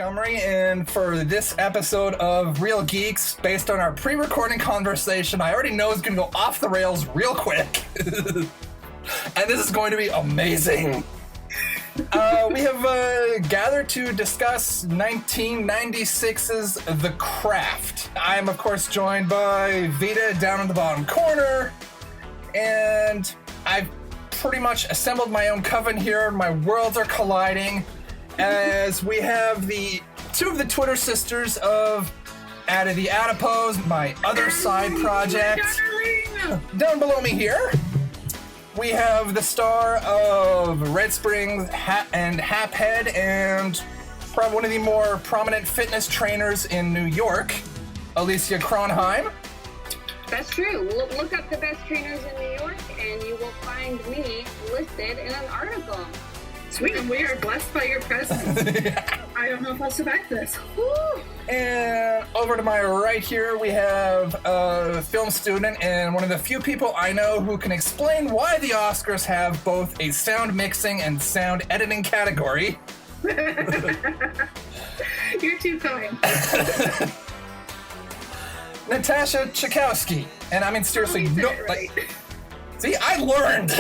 Montgomery, and for this episode of Real Geeks, based on our pre-recording conversation, I already know it's going to go off the rails real quick. And this is going to be amazing. We have gathered to discuss 1996's The Craft. I am, of course, joined by Vida down in the bottom corner, and I've pretty much assembled my own coven here. My worlds are colliding as we have the two of the Twitter sisters of Ada the Adipose, my other side project. Down below me here, we have the star of Red Springs and Haphead and probably one of the more prominent fitness trainers in New York, Elysia Cronheim. That's true. Look up the best trainers in New York and you will find me listed in an article. Sweet, and we are blessed by your presence. I don't know if I'll survive this. Woo. And over to my right here, we have a film student and one of the few people I know who can explain why the Oscars have both a sound mixing and sound editing category. You're too kind. Natasha Czajkowski. And I mean, seriously, see, I learned.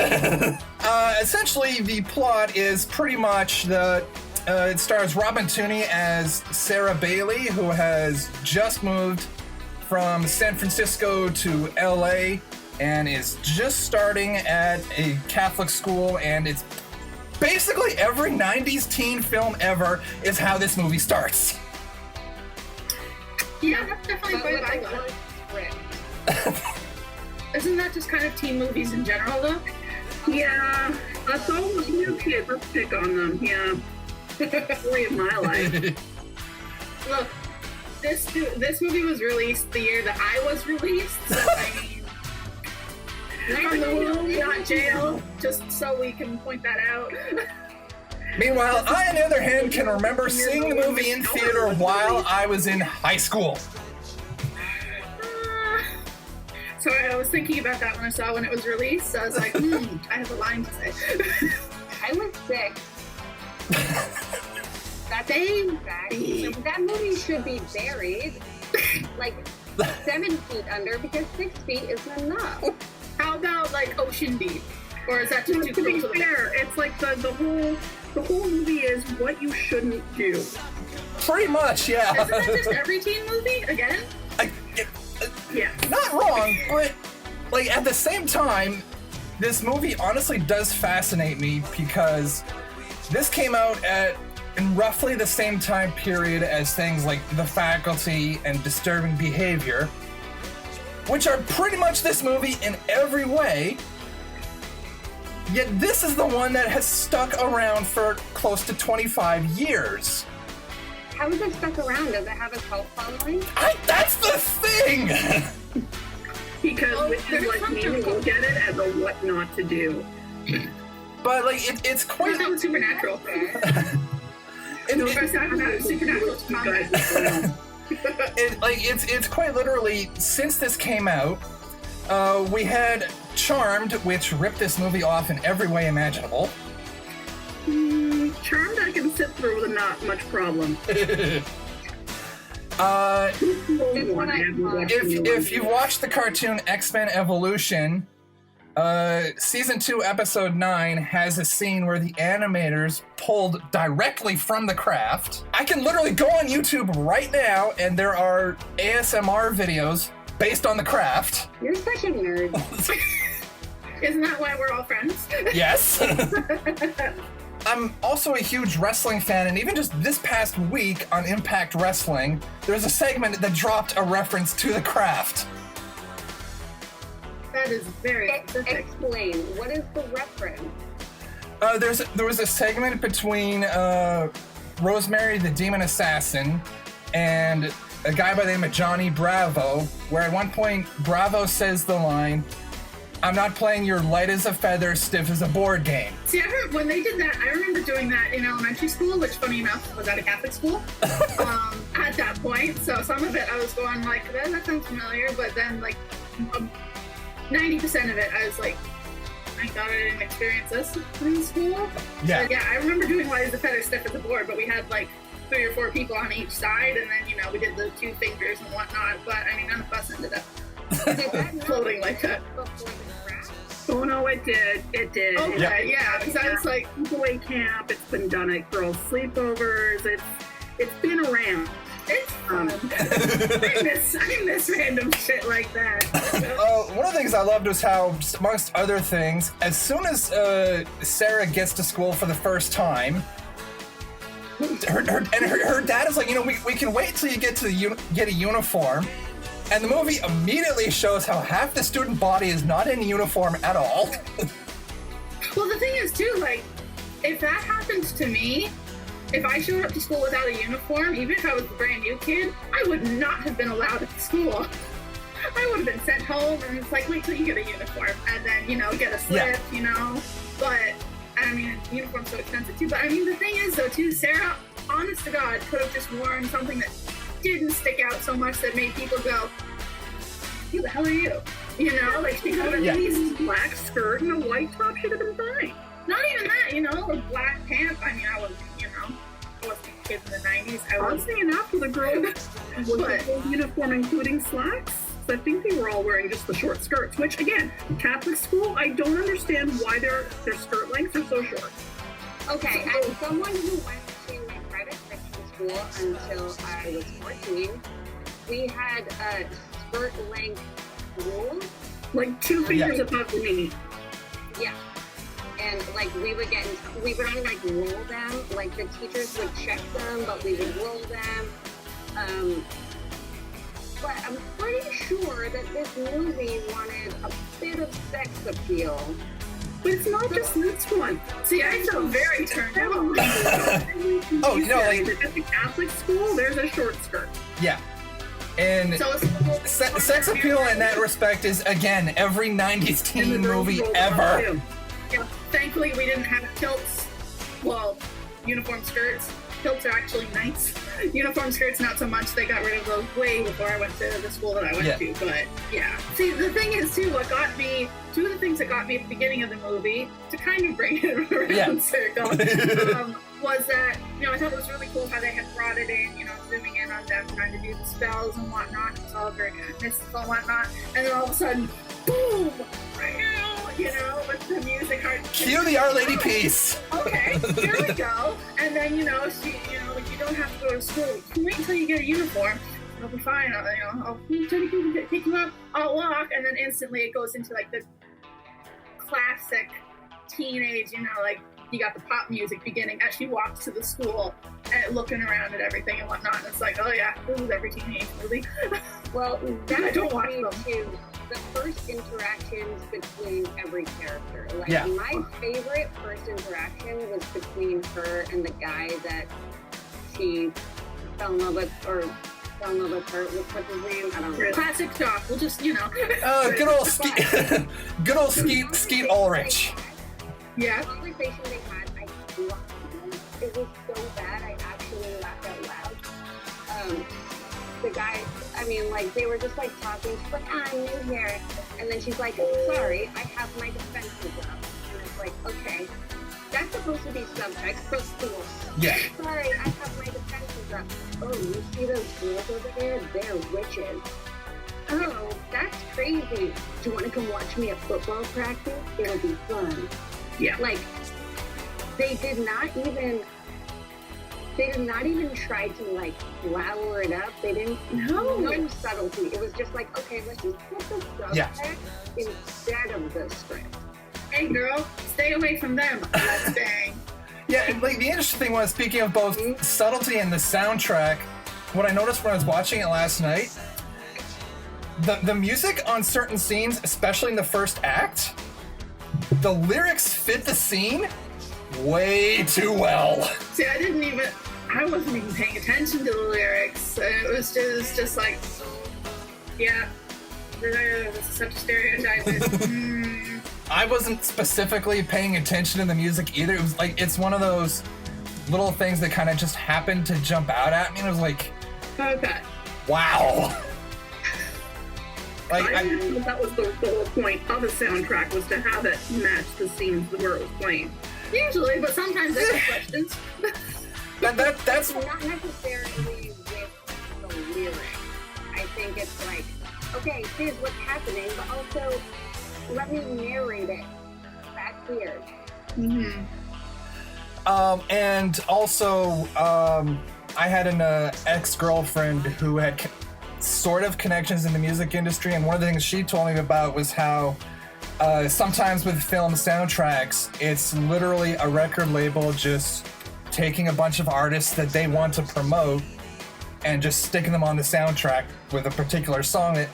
Essentially, the plot is pretty much it stars Robin Tunney as Sarah Bailey, who has just moved from San Francisco to LA and is just starting at a Catholic school, and it's basically every 90s teen film ever is how this movie starts. Yeah, that's definitely quite I got. Isn't that just kind of teen movies in general, though? Yeah, that's all the new kids. Let's pick on them. Yeah, story of my life. Look, this movie was released the year that I was released. So I mean, from the womb, not jail. Just so we can point that out. Meanwhile, I, on the other hand, can remember seeing the movie in theater while I was in high school. Sorry, I was thinking about that when I saw when it was released, so I was like, I have a line to say. I was 6. That's exactly. That movie should be buried like 7 feet under because 6 feet isn't enough. How about like Ocean Deep? Or is that just too close to be fair? It's like the whole movie is what you shouldn't do. Pretty much, yeah. Isn't that just every teen movie again? Yeah. Not wrong, but like at the same time, this movie honestly does fascinate me because this came out in roughly the same time period as things like The Faculty and Disturbing Behavior, which are pretty much this movie in every way. Yet this is the one that has stuck around for close to 25 years. How is it stuck around? Does it have a cult following? That's the thing! Because witches like me will get it as a what not to do. But like it's quite supernatural. Supernatural combat. It's quite literally, since this came out, we had Charmed, which ripped this movie off in every way imaginable. Charmed I can sit through with not much problem. If you watched the cartoon X-Men Evolution, Season 2, Episode 9 has a scene where the animators pulled directly from The Craft. I can literally go on YouTube right now, and there are ASMR videos based on The Craft. You're such a nerd. Isn't that why we're all friends? Yes. I'm also a huge wrestling fan, and even just this past week on Impact Wrestling, there's a segment that dropped a reference to The Craft. That is very specific. Explain. What is the reference? There was a segment between Rosemary the Demon Assassin and a guy by the name of Johnny Bravo, where at one point Bravo says the line, "I'm not playing your light as a feather, stiff as a board game." See, when they did that, I remember doing that in elementary school, which, funny enough, was at a Catholic school at that point. So some of it I was going like, that sounds familiar, but then like 90% of it I was like, thank God I didn't experience this in school. Yeah. But yeah, I remember doing light as a feather, stiff as a board, but we had 3 or 4 people on each side, and then, you know, we did the 2 fingers and whatnot, but, I mean, none of us ended up floating like that. Before the crash? Oh, no, it did. It did. Okay. Yeah, because it's like sleepaway camp, it's been done at girls' sleepovers, it's been around. It's fun. I miss random shit like that. One of the things I loved was how, just amongst other things, as soon as Sarah gets to school for the first time, her dad is like, you know, we can wait till you get to get a uniform, and the movie immediately shows how half the student body is not in uniform at all. Well, the thing is too, like, if that happens to me, if I showed up to school without a uniform, even if I was a brand new kid, I would not have been allowed at school. I would have been sent home, and it's like, wait till you get a uniform, and then, you know, get a slip, you know. But, I mean, uniform's so expensive too. But, I mean, the thing is, though, too, Sarah, honest to God, could have just worn something that didn't stick out so much that made people go, who the hell are you? You know, like, she could have at least a black skirt and a white top should have been fine. Not even that, you know, or black pants. I mean, I wasn't, you know, I wasn't a kid in the 90s. Honestly enough, for the girl was the whole uniform including slacks. So I think they were all wearing just the short skirts, which, again, Catholic school, I don't understand why their skirt lengths are so short. Okay, as someone who went to a private section school until I was 14, we had a skirt length rule. Like 2 fingers above the knee. Yeah. And like we would only like roll them, like the teachers would check them, but we would roll them. But I'm pretty sure that this movie wanted a bit of sex appeal. But it's not just this one. See, I felt very turned on. Oh, you know, like at the Catholic school, there's a short skirt. Yeah. And so sex appeal in that respect is, again, every 90s teen movie ever. Yeah, thankfully, we didn't have kilts. Well, uniform skirts. Kilts are actually nice. Uniform skirts, not so much. They got rid of those way before I went to the school that I went to. But yeah. See, the thing is, too, what got me, 2 of the things that got me at the beginning of the movie, to kind of bring it around circle, was that, you know, I thought it was really cool how they had brought it in, you know, zooming in on them trying to do the spells and whatnot. It's all very kind of mystical and whatnot. And then all of a sudden, boom! You know, with the music hard. Cue the Our Lady piece. Okay, here we go. And then, you know, like, you don't have to go to school. You can wait until you get a uniform. I'll be fine. I'll pick you up. I'll walk. And then instantly it goes into like the classic teenage, you know, like you got the pop music beginning as she walks to the school and looking around at everything and whatnot. And it's like, oh yeah, this is every teenage movie. Well, that I don't watch them. Too. The first interactions between every character. Like my favorite first interaction was between her and the guy that she fell in love with, or fell in love with her. What's his name? I don't know. Classic talk. We'll just, you know. Good old Skeet Ulrich. Yeah. The conversation they had, I loved it. It was so bad, I actually laughed out loud. The guy, I mean, like, they were just, like, talking. She's like, I'm new here. And then she's like, sorry, I have my defenses up. And it's like, okay, that's supposed to be subtext for school. Yeah. Sorry, I have my defenses up. Oh, you see those girls over there? They're witches. Oh, that's crazy. Do you want to come watch me at football practice? It'll be fun. Yeah. Like, they did not even try to, like, flower it up. They didn't, no subtlety. It was just like, okay, let's just put the subtext instead of the script. Hey, girl, stay away from them. Let's bang. Yeah, like, the interesting thing was, speaking of both subtlety and the soundtrack, what I noticed when I was watching it last night, the music on certain scenes, especially in the first act, the lyrics fit the scene way too well. See, I wasn't even paying attention to the lyrics. It was just like, yeah, this is such a stereotype. I wasn't specifically paying attention to the music either. It was like, it's one of those little things that kind of just happened to jump out at me, and it was like, okay, wow. Like, I thought that was the whole point of the soundtrack, was to have it match the scenes where it was playing. Usually, but sometimes I have questions. That's not necessarily with the lyrics. I think it's like, okay, here's what's happening, but also let me narrate it back here. Mm-hmm. And also, I had an ex-girlfriend who had sort of connections in the music industry, and one of the things she told me about was how sometimes with film soundtracks, it's literally a record label just taking a bunch of artists that they want to promote and just sticking them on the soundtrack with a particular song that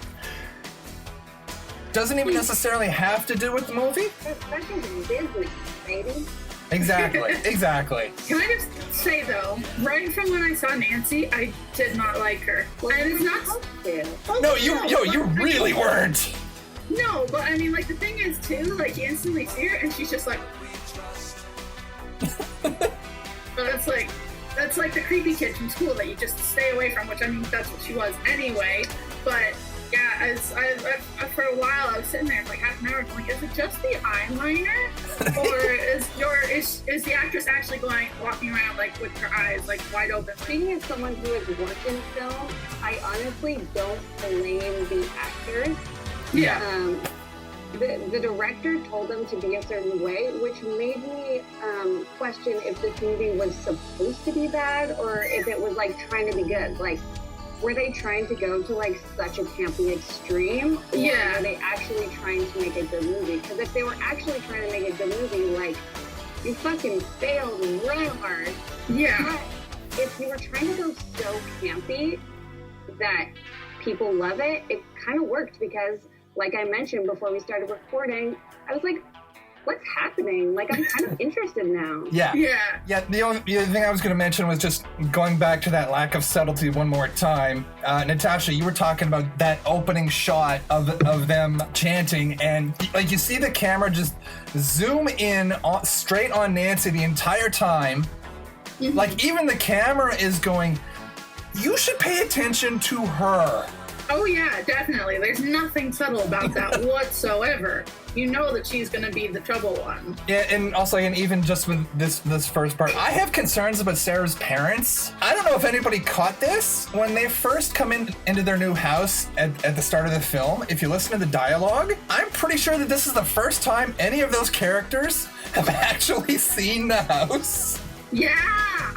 doesn't even necessarily have to do with the movie. That's just business, baby. Exactly, exactly. Can I just say though, right from when I saw Nancy, I did not like her. Well, and it's not. No, you really weren't. No, but I mean, like the thing is too, like you instantly see her and she's just like. So that's like the creepy kid from school that you just stay away from. Which I mean, that's what she was anyway. But yeah, I for a while I was sitting there like half an hour going, is it just the eyeliner, or is the actress actually walking around like with her eyes like wide open? Speaking as someone who has worked in film, I honestly don't blame the actors. Yeah. The director told them to be a certain way, which made me question if this movie was supposed to be bad or if it was like trying to be good. Like, were they trying to go to like such a campy extreme? Or were they actually trying to make a good movie? Because if they were actually trying to make a good movie, like, you fucking failed real hard. Yeah. But if you were trying to go so campy that people love it, it kind of worked because, like I mentioned before we started recording, I was like, what's happening? Like, I'm kind of interested now. Yeah. The other thing I was going to mention was just going back to that lack of subtlety one more time. Natasha, you were talking about that opening shot of them chanting, and like you see the camera just zoom in straight on Nancy the entire time. Mm-hmm. Like even the camera is going, you should pay attention to her. Oh yeah, definitely. There's nothing subtle about that whatsoever. You know that she's going to be the trouble one. Yeah, and also, and even just with this first part, I have concerns about Sarah's parents. I don't know if anybody caught this. When they first come into their new house at the start of the film, if you listen to the dialogue, I'm pretty sure that this is the first time any of those characters have actually seen the house. Yeah,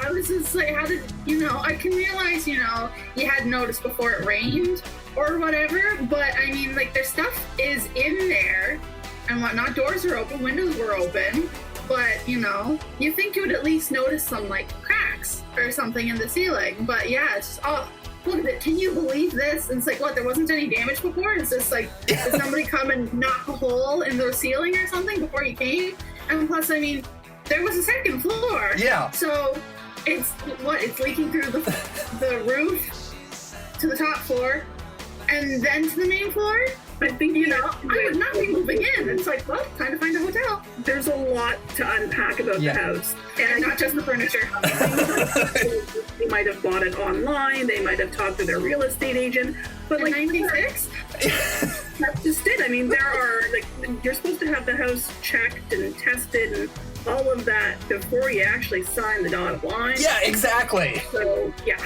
I was just like, how did, I can realize, you had noticed before it rained or whatever, but I mean, like, their stuff is in there and whatnot. Doors are open, windows were open, but, you think you would at least notice some, like, cracks or something in the ceiling. But yeah, it's just, oh, look at it, can you believe this? And it's like, what, there wasn't any damage before? It's just like, did somebody come and knock a hole in the ceiling or something before you came? And plus, I mean, there was a second floor. Yeah. So it's leaking through the roof to the top floor and then to the main floor? I think, I would not be moving in. It's like, well, time to find a hotel. There's a lot to unpack about the house. And not just the furniture. They might have bought it online. They might have talked to their real estate agent. But in 96? That's just it. I mean, there are, like, you're supposed to have the house checked and tested and all of that before you actually sign the dotted line. Yeah, exactly. So, yeah.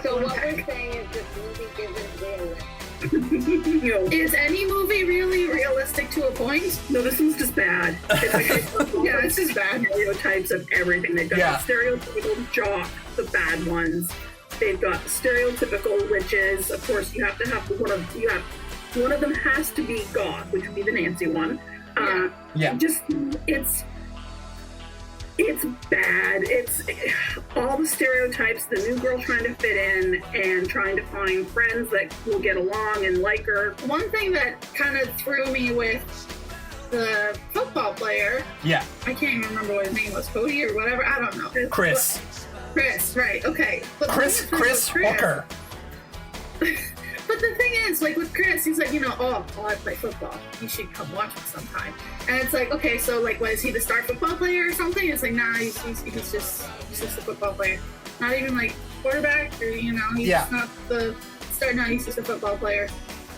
So what we're saying is this movie isn't realistic. Is any movie really realistic to a point? No, this one's just bad. It's just bad. Stereotypes of everything. They've got the stereotypical jock, the bad ones. They've got the stereotypical witches. Of course, you have to have one of them has to be goth, which would be the Nancy one. Just it's bad. It's all the stereotypes, the new girl trying to fit in and trying to find friends that will get along and like her. One thing that kind of threw me with the football player, I can't even remember what his name was, Cody or whatever, I don't know. Chris, right, okay. But Chris Hooker. But the thing is, like with Chris, he's like, I play football. You should come watch me sometime. And it's like, okay, so like, what is he, the star football player or something? It's like, nah, he's just a football player. Not even like quarterback or he's not the star. No, he's just a football player.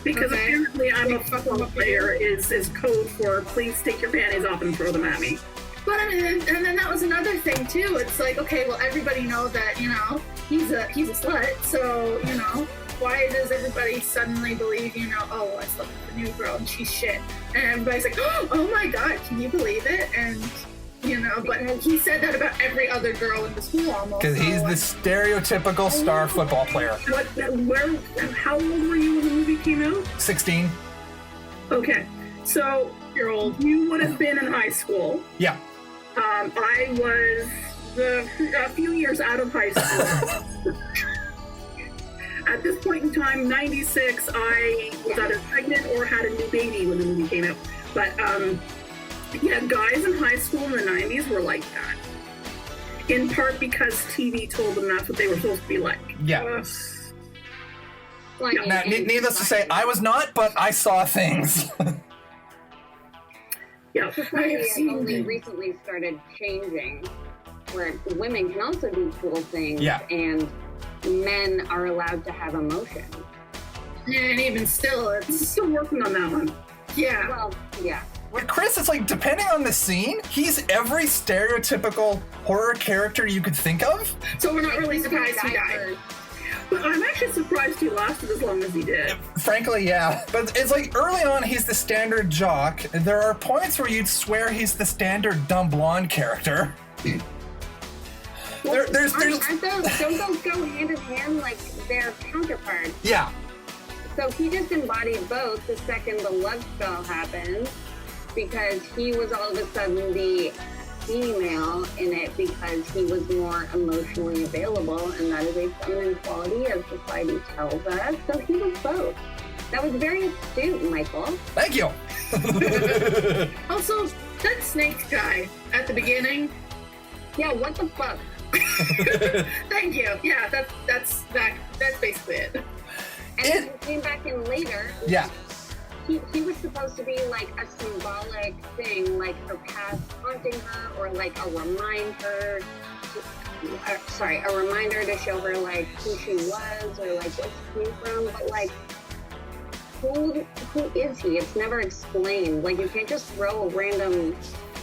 Because apparently, I'm a football player is code for please take your panties off and throw them at me. But I mean, and then that was another thing too. It's like, okay, well, everybody knows that, you know, he's a slut. So, you know, why does everybody suddenly believe, you know, oh, I slept with a new girl and she's shit, and everybody's like, oh my god, can you believe it? And you know, but he said that about every other girl in the school almost. Because he's the stereotypical star football player. How old were you when the movie came out? 16. Okay, so You're old. you would have been in high school. Yeah. I was a few years out of high school. At this point in time, 96, I was either pregnant or had a new baby when the movie came out. But yeah, guys in high school in the 90s were like that. In part because TV told them that's what they were supposed to be like. Yeah. Well, I mean, Now, needless to say, I was not, but I saw things. Yeah. society has only recently started changing, where women can also do cool things, Yeah. and men are allowed to have emotions. Yeah, and even still, I'm it's still working on that one. yeah. Well, yeah. With Chris, it's like, depending on the scene, he's every stereotypical horror character you could think of. So we're not really surprised he died. But I'm actually surprised he lasted as long as he did. Frankly, yeah. But it's like, early on, he's the standard jock. There are points where you'd swear he's the standard dumb blonde character. There's Aren't those, don't those go hand in hand like their counterparts? yeah. So he just embodied both the second the love spell happened, because he was all of a sudden the female in it because he was more emotionally available, and that is a feminine quality as society tells us. So he was both. That was very astute, Michael. Thank you. Also, that snake guy at the beginning. Yeah, what the fuck? Thank you. Yeah, that's basically it. And then he came back in later. Yeah. He was supposed to be like a symbolic thing, like her past haunting her, or like a reminder. A reminder to show her like who she was or like where she came from. But like, who is he? It's never explained. Like, you can't just throw a random.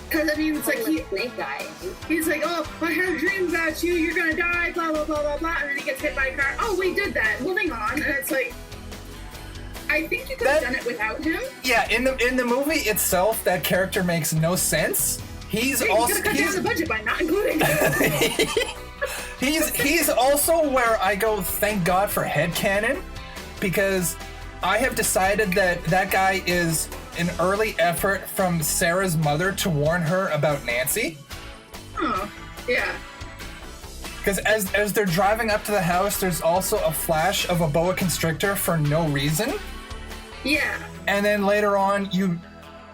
Because I mean, it's like snake guy. he's like, oh, I had a dream about you. You're gonna die. Blah blah blah blah blah. And then he gets hit by a car. Oh, we did that. Moving on. And it's like, I think you could have done it without him. Yeah, in the movie itself, that character makes no sense. He's You also could have cut down the budget by not including him. he's also where I go, thank God for headcanon, because I have decided that guy is an early effort from Sarah's mother to warn her about Nancy. Oh, yeah. Because as they're driving up to the house, there's also a flash of a boa constrictor for no reason. Yeah. And then later on, you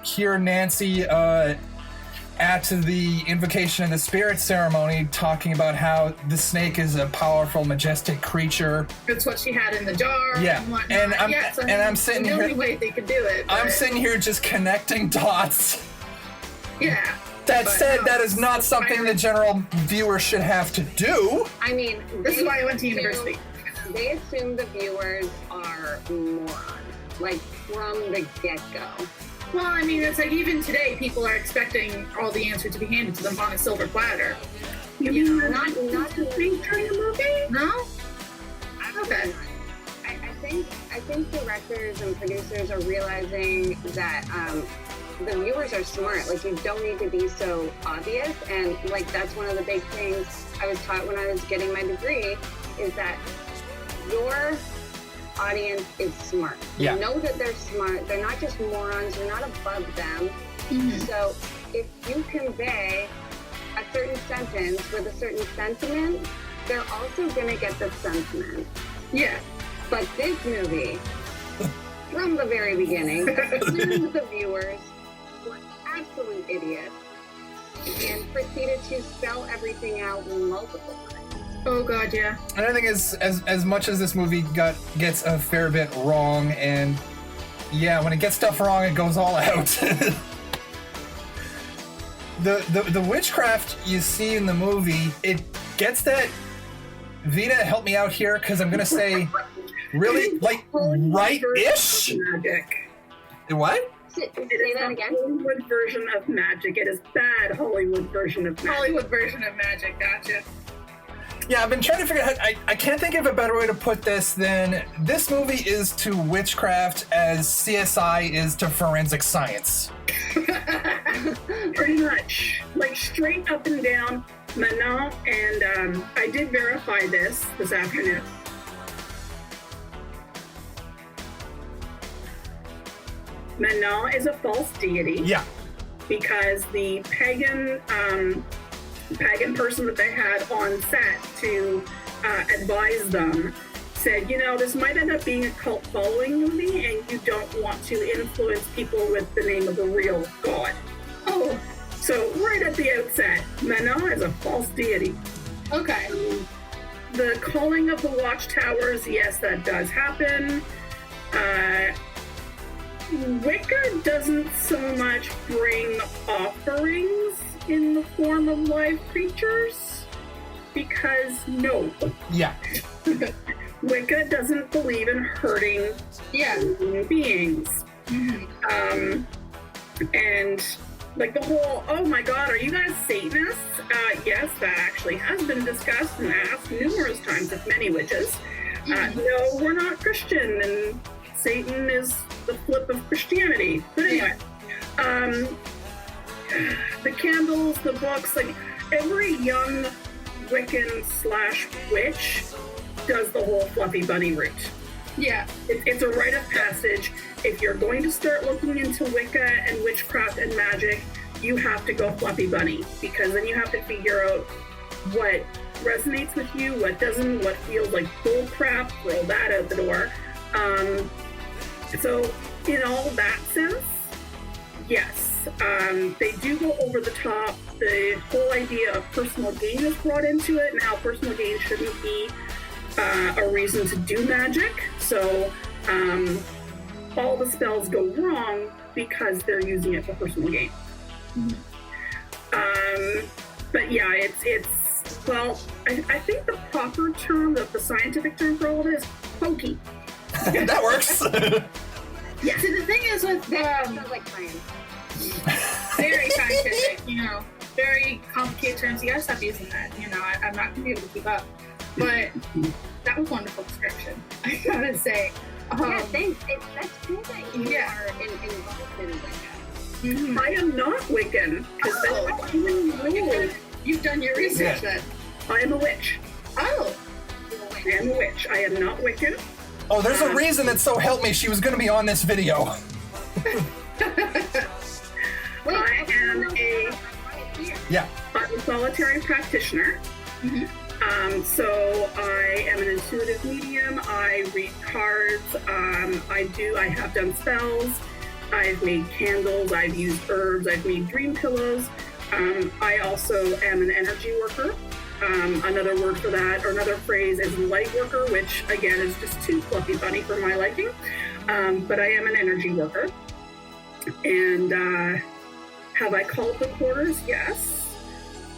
hear Nancy at the Invocation of the Spirit ceremony talking about how the snake is a powerful, majestic creature. It's what she had in the jar. Yeah. And whatnot. And I'm- yes, and I'm sitting the here- only way they could do it. I'm but- sitting here just connecting dots. Yeah. That But said, no, that is not something the general viewer should have to do. I mean, This is they why I went to assume- university. They assume the viewers are morons, like from the get-go. Well, I mean, it's like even today, people are expecting all the answers to be handed to them on a silver platter. You mean Not the thing during the movie? No? Absolutely Okay. not. I think directors and producers are realizing that the viewers are smart. Like, you don't need to be so obvious, and like that's one of the big things I was taught when I was getting my degree, is that your audience is smart. Yeah. You know that they're smart. They're not just morons. You're not above them. Mm-hmm. So if you convey a certain sentence with a certain sentiment, they're also going to get the sentiment. Yeah. But this movie, from the very beginning, assumed the viewers were absolute idiots and proceeded to spell everything out multiple times. Oh, God, yeah. And I think as much as this movie gets a fair bit wrong, and yeah, when it gets stuff wrong, it goes all out. the witchcraft you see in the movie, it gets that. Vida, help me out here, because I'm gonna say, really, like, right-ish. Magic. What? Say is that the again? Hollywood version of magic. It is bad Hollywood version of magic. Hollywood version of magic, gotcha. Yeah, I've been trying to figure out. I can't think of a better way to put this than this movie is to Witchcraft as CSI is to forensic science. Pretty much. Like, straight up and down. Manon, and I did verify this afternoon. Manon is a false deity. Yeah. Because the pagan person that they had on set to advise them said, you know, this might end up being a cult following movie, and you don't want to influence people with the name of a real god. Oh, so right at the outset, Manon is a false deity. Okay. The calling of the watchtowers, yes, that does happen. Wicca doesn't so much bring offerings in the form of live creatures, because no. Yeah. Wicca doesn't believe in hurting human beings. Mm-hmm. And like the whole, oh my god, are you guys Satanists? Yes, that actually has been discussed and asked numerous times of many witches. No, we're not Christian, and Satan is the flip of Christianity. But anyway, the candles, the books, like every young Wiccan / witch does the whole fluffy bunny route. Yeah. It's a rite of passage. If you're going to start looking into Wicca and witchcraft and magic, you have to go fluffy bunny, because then you have to figure out what resonates with you, what doesn't, what feels like bull crap, throw that out the door. So in all that sense, yes, they do go over the top. The whole idea of personal gain is brought into it, and how personal gain shouldn't be a reason to do magic. So all the spells go wrong because they're using it for personal gain. But yeah, it's well, I think the proper term, the scientific term for all of it is hokey. That works. Yeah. So the thing is with Sounds like science. very scientific, you know, very complicated terms. You gotta stop using that. You know, I'm not gonna be able to keep up. But that was a wonderful description, I gotta say. Yeah, thanks. That's cool that you are involved in Wicca. Mm-hmm. I am not Wiccan. You've done your research then. I am a witch. Oh. I am a witch. I am not Wiccan. Oh, there's a reason that so help me she was going to be on this video. I am a solitary practitioner. Mm-hmm. So I am an intuitive medium. I read cards. I have done spells. I've made candles. I've used herbs. I've made dream pillows. I also am an energy worker. Another word for that, or another phrase, is light worker, which again is just too fluffy bunny for my liking. But I am an energy worker. And have I called the quarters? Yes.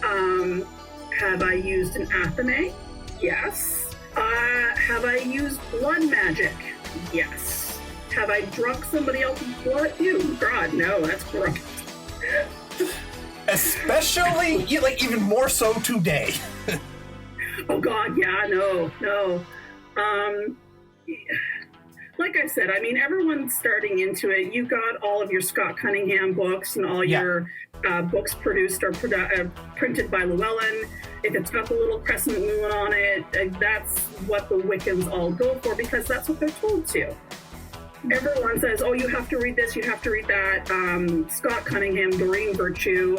Have I used an Athame? Yes. Have I used blood magic? Yes. Have I drunk somebody else's blood? Ew, God, no, that's gross. Especially, like, even more so today. Oh God, yeah, no. Like I said, I mean, everyone's starting into it. You've got all of your Scott Cunningham books and all your books produced or printed by Llewellyn. If it's got the little crescent moon on it, that's what the Wiccans all go for, because that's what they're told to. Everyone says, oh, you have to read this, you have to read that. Scott Cunningham, Doreen Virtue,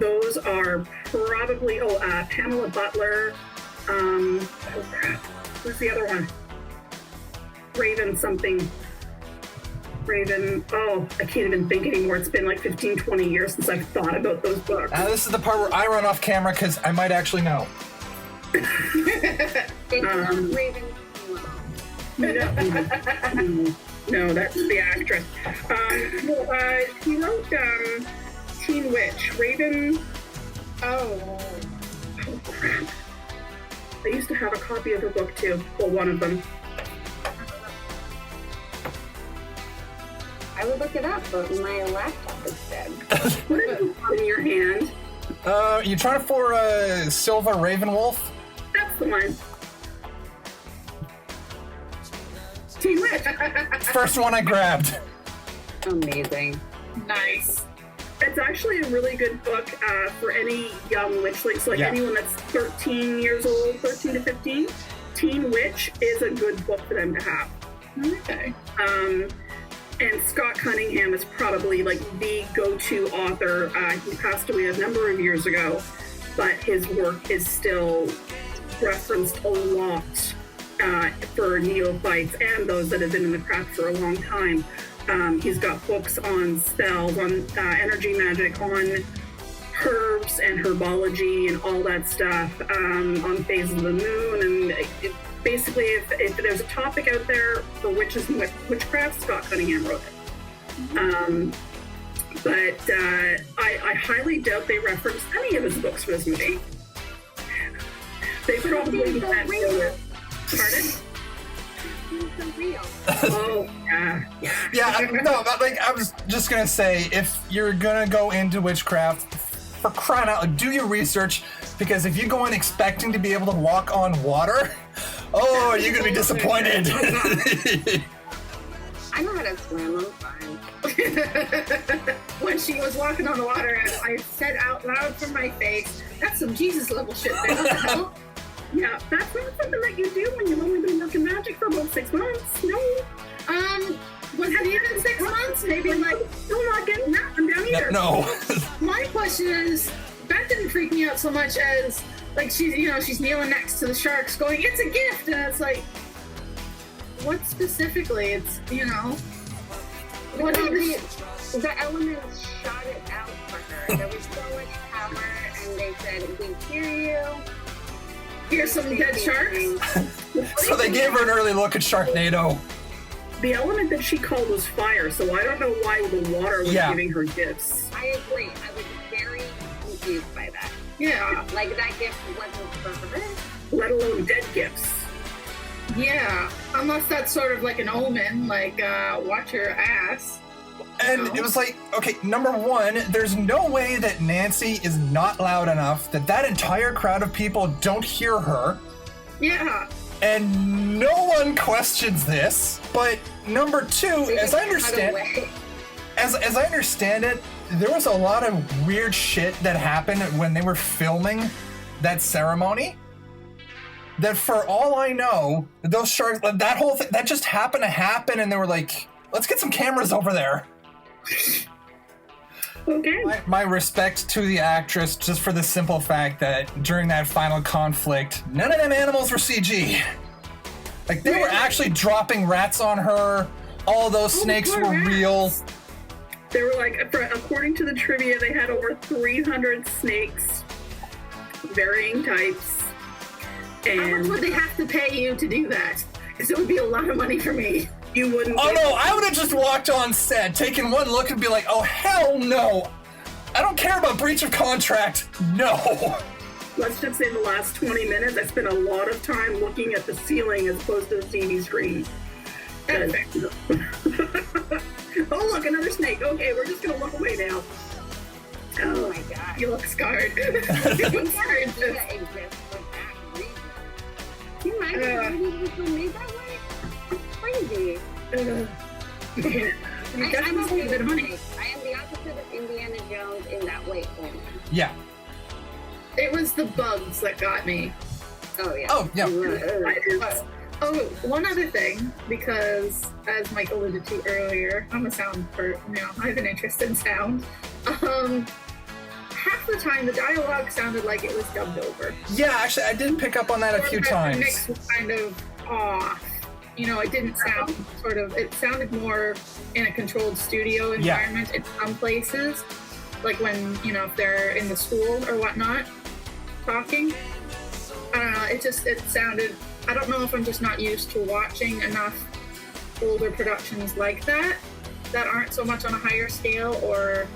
those are probably, Pamela Butler. Oh crap, who's the other one? Raven something. Raven, I can't even think anymore. It's been like 15, 20 years since I've thought about those books. This is the part where I run off camera because I might actually know. It's not Raven. No, that's the actress. She wrote Teen Witch. Raven. Oh, Crap. I used to have a copy of her book too. Well, one of them. I would look it up, but my laptop is dead. What is it in your hand? You trying for a Silva Ravenwolf? That's the one. Teen Witch. First one I grabbed. Amazing. Nice. It's actually a really good book for any young witchlings, like anyone that's 13 years old, 13 to 15. Teen Witch is a good book for them to have. Okay. And Scott Cunningham is probably like the go-to author. He passed away a number of years ago, but his work is still referenced a lot for neophytes and those that have been in the craft for a long time. He's got books on spells, on energy magic, on herbs and herbology and all that stuff, on phases of the moon. And basically, if there's a topic out there for witches and witchcraft, Scott Cunningham wrote it. But I highly doubt they referenced any of his books for this movie. They probably had no. Pardon? Real. Oh, yeah. No, but like I was just gonna say, if you're gonna go into witchcraft, for crying out loud, do your research, because if you go in expecting to be able to walk on water, oh, you're gonna be disappointed. I know how to swim, I'm fine. When she was walking on the water, and I said out loud from my face, "That's some Jesus level shit there." What the hell? Yeah, that's not something that you do when you've only been working magic for about 6 months. No. Was it even 6 months? Maybe like, still not getting that one down either. No. my question is, that didn't freak me out so much as, like, she's kneeling next to the sharks going, "It's a gift," and it's like, what specifically? It's, what The elements shot it out for her. There was so much power, and they said, "We hear you. Here's some dead sharks." So they gave her an early look at Sharknado. The element that she called was fire, so I don't know why the water was giving her gifts. I agree. I was very confused by that. Yeah. Like, that gift wasn't for her. Let alone dead gifts. Yeah. Unless that's sort of like an omen, like, watch your ass. And it was like, okay, number one, there's no way that Nancy is not loud enough that entire crowd of people don't hear her. Yeah. And no one questions this. But number two, as I understand it, there was a lot of weird shit that happened when they were filming that ceremony. That for all I know, those sharks, that whole thing, that just happened to happen, and they were like, let's get some cameras over there. Okay. My respect to the actress, just for the simple fact that during that final conflict, none of them animals were CG. Like, they were actually dropping rats on her. All those snakes were real. They were like, according to the trivia, they had over 300 snakes, varying types. And how much would they have to pay you to do that? Because it would be a lot of money for me. You wouldn't. Oh no, I would have just walked on set, taken one look and be like, oh hell no. I don't care about breach of contract. No. Let's just say the last 20 minutes, I spent a lot of time looking at the ceiling as opposed to the TV screen. Oh look, another snake. Okay, we're just gonna look away now. Oh my god. You look scarred. You look scarred. That exists for that reason. Can you imagine if it was made that way? Crazy. I'm okay with money. I am the opposite of Indiana Jones in that way only. Yeah. It was the bugs that got me. Oh yeah. Oh yeah. Oh, one other thing, because as Mike alluded to earlier, I'm a sound person, I have an interest in sound. Half the time the dialogue sounded like it was dubbed over. Yeah, actually I did pick up on that a few times. The mix was kind of off. It didn't sound it sounded more in a controlled studio environment in some places. Like when, if they're in the school or whatnot, talking. I don't know, it sounded, I don't know if I'm just not used to watching enough older productions like that aren't so much on a higher scale or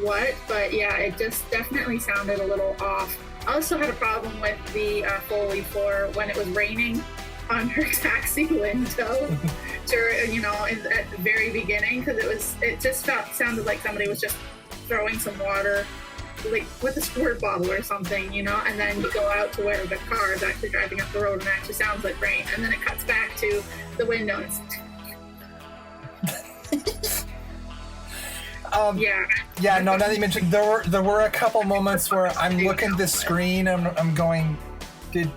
what, but yeah, it just definitely sounded a little off. I also had a problem with the Foley for when it was raining on her taxi window during, you know, at the very beginning, because it just sounded like somebody was just throwing some water, like with a squirt bottle or something, you know, and then you go out to where the car is actually driving up the road and it actually sounds like rain, and then it cuts back to the window and yeah, no, now that you mentioned, there were a couple moments where I'm looking at the screen and I'm going, did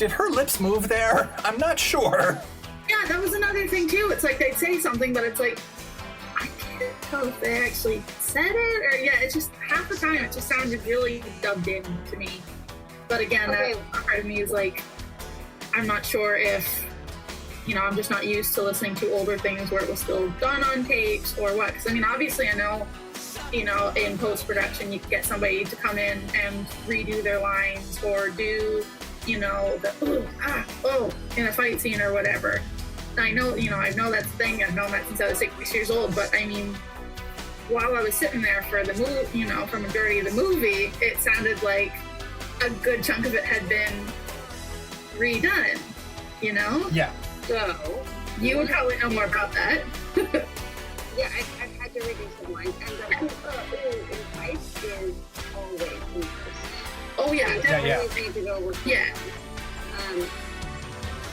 her lips move there? I'm not sure. Yeah, that was another thing too. It's like they'd say something, but it's like, I can't tell if they actually said it, or it's just half the time it just sounded really dubbed in to me. But again, that part of me is like, I'm not sure if, you know, I'm just not used to listening to older things where it was still done on tapes or what. Because I mean, obviously I know, you know, in post-production you can get somebody to come in and redo their lines or do, you know, the in a fight scene or whatever. I know, you know, I know that's the thing. I've known that since I was 6 years old. But I mean, while I was sitting there for the movie, you know, for majority of the movie, it sounded like a good chunk of it had been redone, you know? Yeah. So you would probably know more about that. Yeah, I've had to redo some lines, and the in fights is always in post. Oh yeah, They always need to go work. Yeah.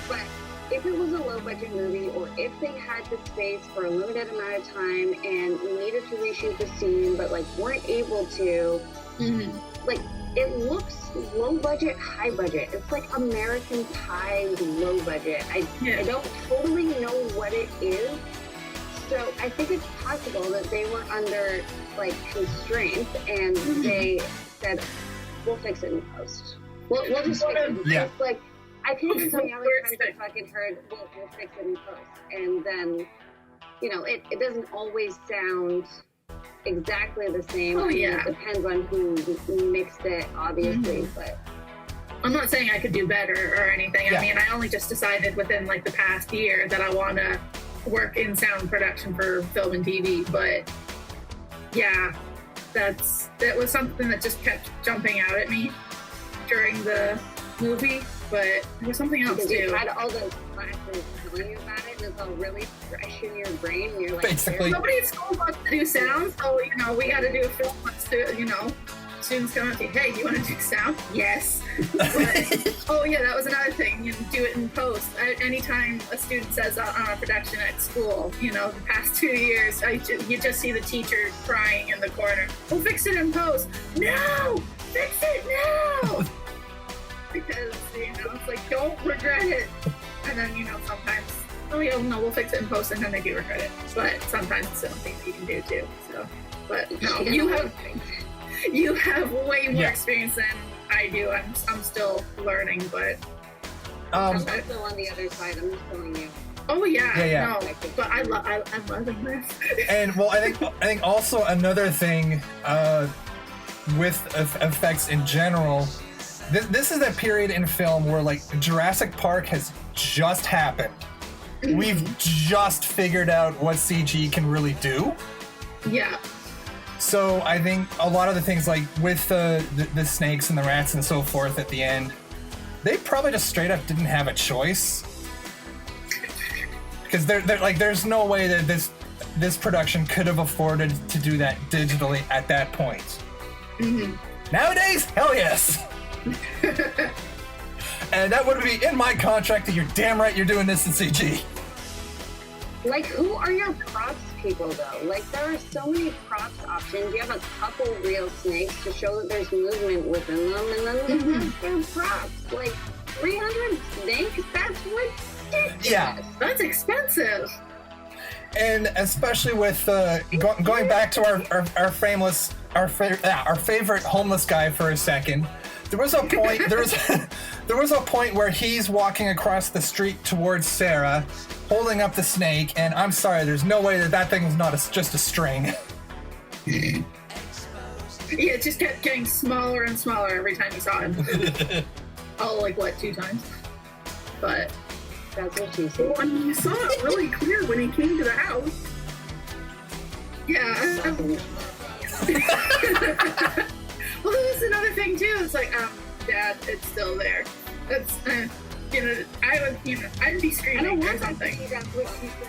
But if it was a low-budget movie, or if they had the space for a limited amount of time and needed to reshoot the scene, but like weren't able to, like it looks low budget, high budget. It's like American Pie low budget. I don't totally know what it is. So I think it's possible that they were under like constraints and they said, we'll fix it in post. We'll just fix it in post. Like, I think it's the other times I fucking heard, we'll fix it in post. And then, you know, it doesn't always sound exactly the same. It depends on who mixed it, obviously, but I'm not saying I could do better or anything. I mean, I only just decided within like the past year that I want to work in sound production for film and TV, but yeah, that was something that just kept jumping out at me during the movie. But there was something else because too. You had all those classes telling you about it, and it's all really fresh in your brain. And you're like, basically, nobody at school wants to do sound, so you know we got to do a film. Let's do, you know, students come up to you, hey, do you want to do sound? Yes. But, oh yeah, that was another thing. You do it in post. Anytime a student says on a production at school, you know, the past 2 years, you just see the teacher crying in the corner. We'll fix it in post. No, fix it now. Because, you know, it's like, don't regret it. And then, you know, sometimes, oh yeah, no, we'll fix it in post, and then they do regret it. But sometimes it's something you can do too. So, but no, you have way more experience than I do. I'm still learning, but I'm still on the other side. I'm just telling you. Oh yeah. No, but I'm loving this. And well, I think also another thing with effects in general. This is a period in film where, like, Jurassic Park has just happened. We've just figured out what CG can really do. Yeah. So I think a lot of the things, like with the snakes and the rats and so forth at the end, they probably just straight up didn't have a choice. Because they're like, there's no way that this production could have afforded to do that digitally at that point. Nowadays, hell yes. And that would be in my contract that you're damn right you're doing this in CG. Like, who are your props people, though? Like, there are so many props options. You have a couple real snakes to show that there's movement within them, and then there's props. Like, 300 snakes? That's ridiculous. Yeah. That's expensive. And especially with going back to our favorite homeless guy for a second. There was a point. There was a point where he's walking across the street towards Sarah, holding up the snake, and I'm sorry, there's no way that thing was not just a string. Yeah, it just kept getting smaller and smaller every time you saw him. Oh, like what, 2 times? But that's what she said. Well, and you saw it really clear when he came to the house. Yeah. Well, this is another thing too. It's like, Dad, it's still there. It's I'd be I screaming don't or want that to something. be that what she said.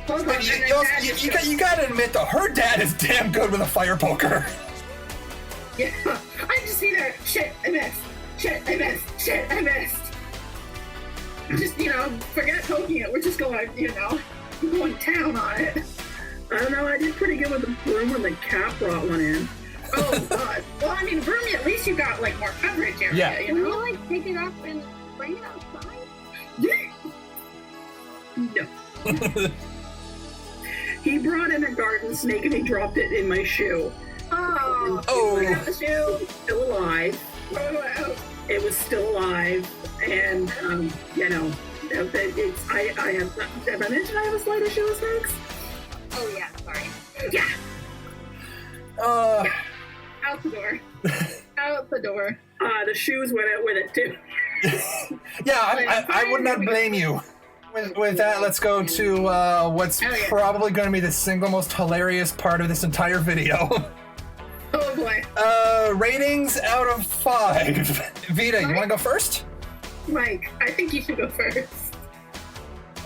Hold on, But and then Dad just goes, you gotta admit though, her dad is damn good with a fire poker. yeah, I just see her. Shit, I missed. Shit, I missed. Shit, I missed. Just, forget poking it. We're just going, going down on it. I don't know, I did pretty good with the broom when the cat brought one in. Oh, God. Well, I mean, Vermi, at least you got, more coverage area, Yeah. Can you, pick it up and bring it outside? No. He brought in a garden snake and he dropped it in my shoe. Oh. Oh. I got the shoe. Still alive. Oh, It was still alive, and have I mentioned I have a slight issue with snakes? Oh, yeah, sorry. yeah. Uh, Out the door. Out the door. The shoes went out with it too. yeah, I would not blame you. With that, let's go to what's Oh, yeah. probably going to be the single most hilarious part of this entire video. Oh, boy. Ratings out of 5. Vida, you want to go first? Mike, I think you should go first.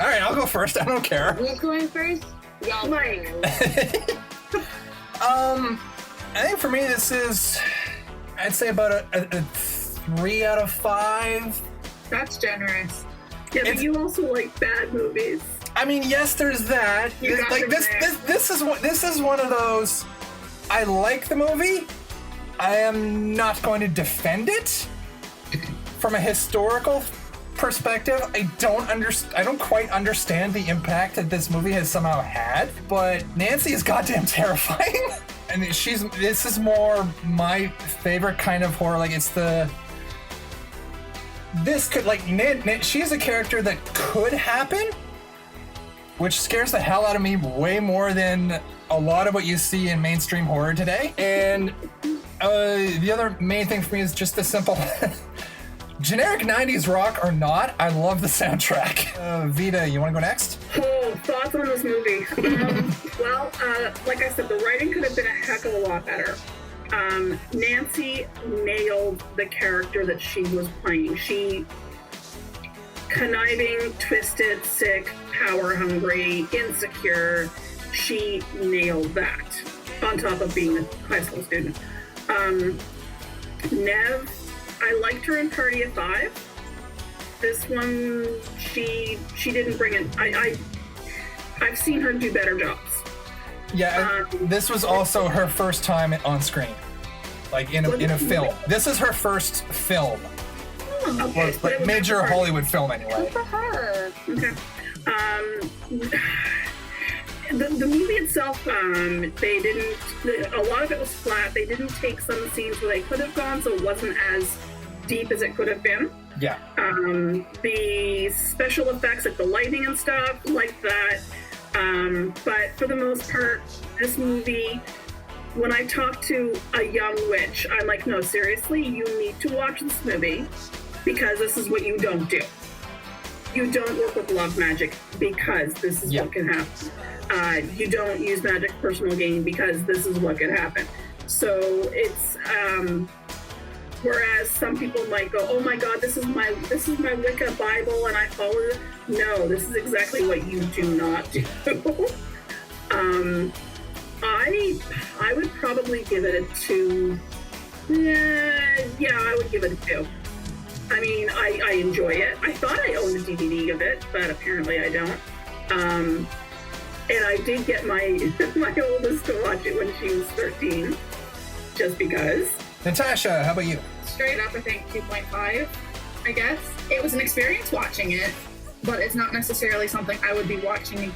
All right, I'll go first. I don't care. Who's going first? Y'all. Mike. I think for me this is, I'd say about a 3 out of 5. That's generous. Yeah, but It's- you also like bad movies. I mean, yes, there's that. You got them there. This is one of those. I like the movie. I am not going to defend it. From a historical perspective, I don't quite understand the impact that this movie has somehow had. But Nancy is goddamn terrifying, and this is more my favorite kind of horror. She's a character that could happen, which scares the hell out of me way more than a lot of what you see in mainstream horror today. And the other main thing for me is just the simple generic 90s rock or not, I love the soundtrack. Vida, you want to go next? Oh, thoughts on this movie? Like I said, the writing could have been a heck of a lot better. Nancy nailed the character that she was playing. She conniving, twisted, sick, power hungry, insecure. She nailed that. On top of being a high school student. Nev, I liked her in Party of 5. This one, she didn't bring it. I've seen her do better jobs. Yeah, this was also her first time on screen, in a film. This is her first film, Okay, but it was major after Hollywood film Good anyway. for her. Okay. The movie itself, they didn't. A lot of it was flat. They didn't take some scenes where they could have gone, so it wasn't as deep as it could have been. Yeah. The special effects, like the lighting and stuff, like that. But for the most part, this movie, when I talk to a young witch, I'm like, no, seriously, you need to watch this movie because this is what you don't do. You don't work with love magic because this is what can happen. You don't use magic for personal gain because this is what could happen. So it's whereas some people might go, oh my God, this is my Wicca Bible and I follow it. No, this is exactly what you do not do. I would probably give it a 2. Yeah, I would give it a 2. I mean, I enjoy it. I thought I owned a DVD of it, but apparently I don't. And I did get my oldest to watch it when she was 13, just because. Natasha, how about you? Straight up, I think 2.5, I guess. It was an experience watching it, but it's not necessarily something I'd be rushing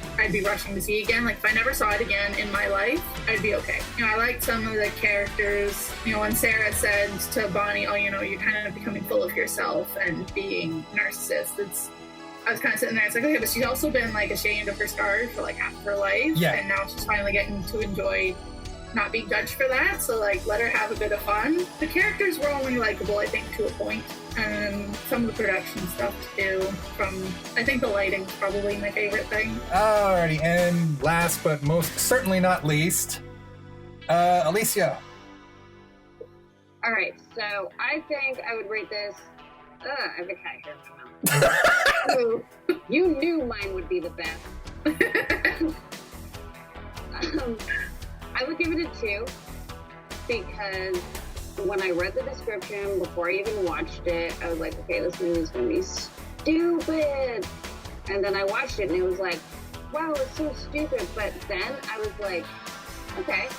to see again. If I never saw it again in my life, I'd be okay. I liked some of the characters. When Sarah said to Bonnie, oh, you're kind of becoming full of yourself and being narcissist, I was kind of sitting there, it's okay, but she's also been ashamed of her scars for half of her life. Yeah. And now she's finally getting to enjoy not being judged for that, so let her have a bit of fun. The characters were only likable, I think, to a point, and some of the production stuff too. I think the lighting's probably my favorite thing. Alrighty, and last but most certainly not least, Elysia. All right, so I think I would rate this. I have a cat here in my mouth. So, you knew mine would be the best. I would give it a 2 because when I read the description before I even watched it, I was like, okay, this movie's gonna be stupid. And then I watched it and it was like, wow, it's so stupid. But then I was like, okay,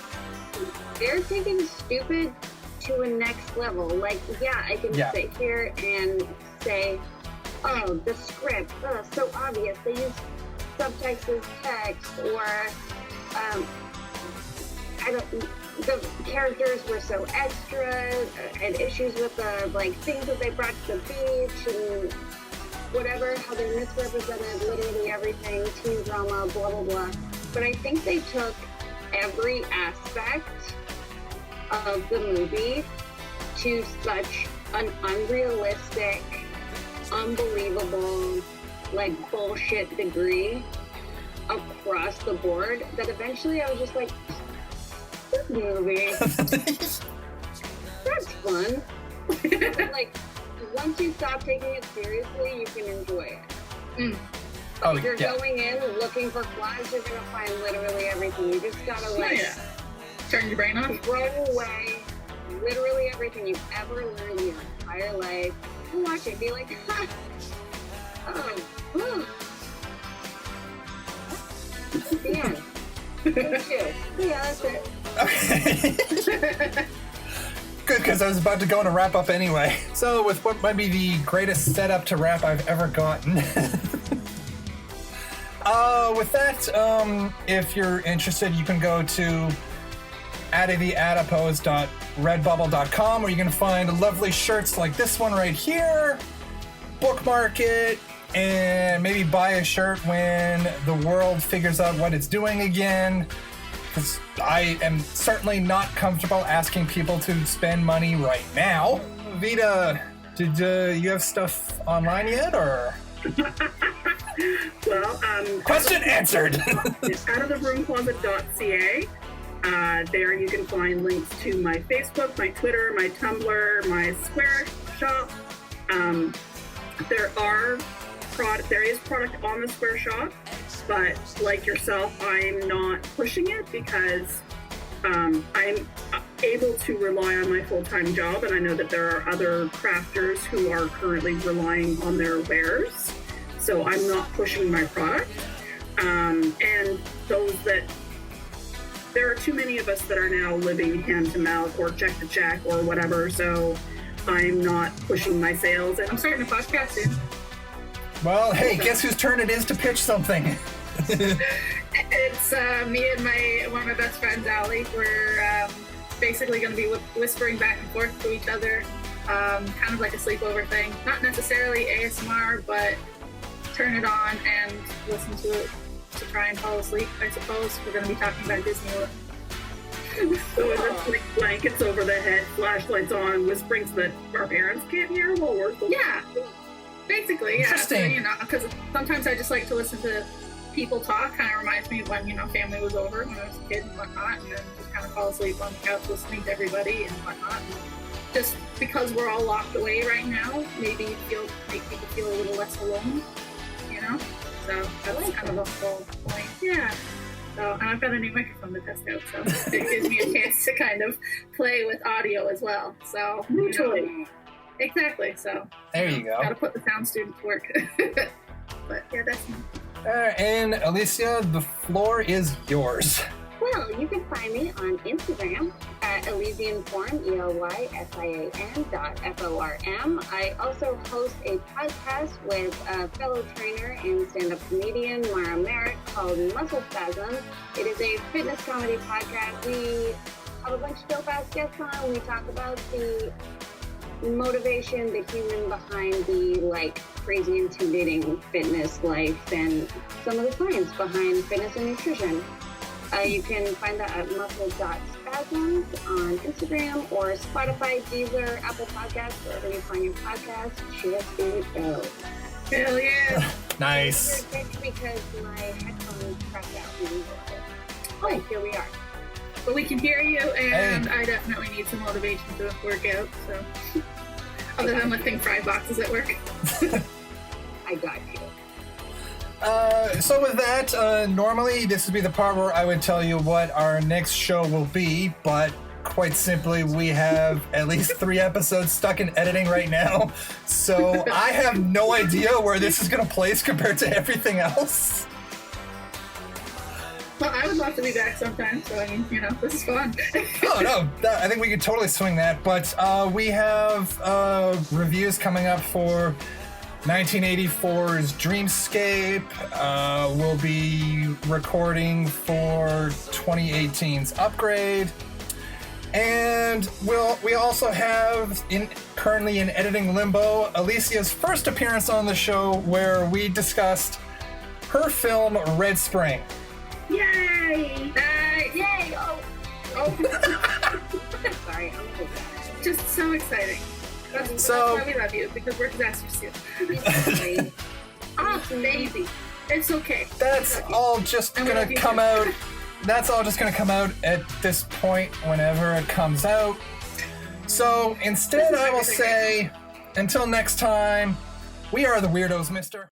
they're taking stupid to a next level. Like, yeah, I can sit here and say, oh, the script, so obvious. They use subtext as text, or the characters were so extra, and issues with the like things that they brought to the beach and whatever, how they misrepresented literally everything, teen drama, blah blah blah. But I think they took every aspect of the movie to such an unrealistic, unbelievable, like bullshit degree across the board that eventually I was just like, this movie, that's fun. Like, once you stop taking it seriously, you can enjoy it. Oh, if you're going in looking for flaws, you're gonna find literally everything. You just gotta like turn your brain on, throw away literally everything you've ever learned in your entire life. And watch it, be like, ha! The end. Yeah, that's it. Okay. Good, because I was about to go on a wrap up anyway. So, with what might be the greatest setup to wrap I've ever gotten. With that, if you're interested, you can go to adipose.redbubble.com, where you can find lovely shirts like this one right here, bookmark it, and maybe buy a shirt when the world figures out what it's doing again, because I am certainly not comfortable asking people to spend money right now. Vida, did you have stuff online yet, or? Well, question answered. Outoftheroomcloset.ca. There you can find links to my Facebook, my Twitter, my Tumblr, my Square shop. There is product on the Square shop, but like yourself, I'm not pushing it because I'm able to rely on my full-time job, and I know that there are other crafters who are currently relying on their wares, so I'm not pushing my product. And those that there are too many of us that are now living hand to mouth or check to check or whatever, so I'm not pushing my sales. And I'm starting a podcast soon. Well, hey, guess whose turn it is to pitch something? It's me and one of my best friends, Allie. We're basically going to be whispering back and forth to each other, kind of like a sleepover thing. Not necessarily ASMR, but turn it on and listen to it to try and fall asleep, I suppose. We're going to be talking about Disney World. So it's like blankets over the head, flashlights on, whispering so that our parents can't hear while we're sleeping. Yeah, basically, yeah. Interesting. So, because sometimes I just like to listen to people talk. Kind of reminds me of when, family was over when I was a kid and whatnot, and then just kind of fall asleep on the couch listening to everybody and whatnot. And just because we're all locked away right now, maybe make people feel a little less alone, So that's kind of the whole point. Yeah. So, and I've got a new microphone to test out, so it gives me a chance to kind of play with audio as well. So, exactly. So there you go. Got to put the sound student to work. But yeah, that's me. And Elysia, the floor is yours. Well, you can find me on Instagram at ElysianForm, ELYSIAN.FORM. I also host a podcast with a fellow trainer and stand-up comedian, Mara Merritt, called Muscle Spasm. It is a fitness comedy podcast. We have a bunch of dope-ass guests on. We talk about the motivation, the human behind the, crazy, intimidating fitness life and some of the science behind fitness and nutrition. You can find that at muscle.spasms on Instagram or Spotify, Deezer, Apple Podcasts, wherever you find your podcast. Just go. Hell yeah. Nice. Because my headphones cracked out. Oh, here we are. But we can hear you, and I definitely need some motivation to work out, so. Other than lifting fry boxes at work. I got you. So with that, normally this would be the part where I would tell you what our next show will be, but quite simply, we have at least 3 episodes stuck in editing right now, so I have no idea where this is going to place compared to everything else. Well, I would love to be back sometime, so I mean, this is fun. Oh, no, I think we could totally swing that, but we have reviews coming up for 1984's Dreamscape. We'll be recording for 2018's Upgrade. And we also have, currently in editing limbo, Elysia's first appearance on the show, where we discussed her film Red Spring. Yay! Yay! Oh! Sorry, I'm so bad. Just so exciting. That's why we love you, because we're disasters too. Maybe. It's okay. That's all just gonna come out. That's all just gonna come out at this point whenever it comes out. So instead, I will say, until next time, we are the Weirdos, mister.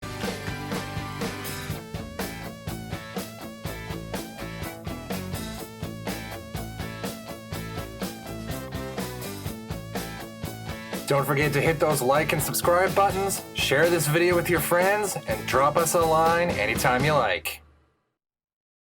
Don't forget to hit those like and subscribe buttons, share this video with your friends, and drop us a line anytime you like.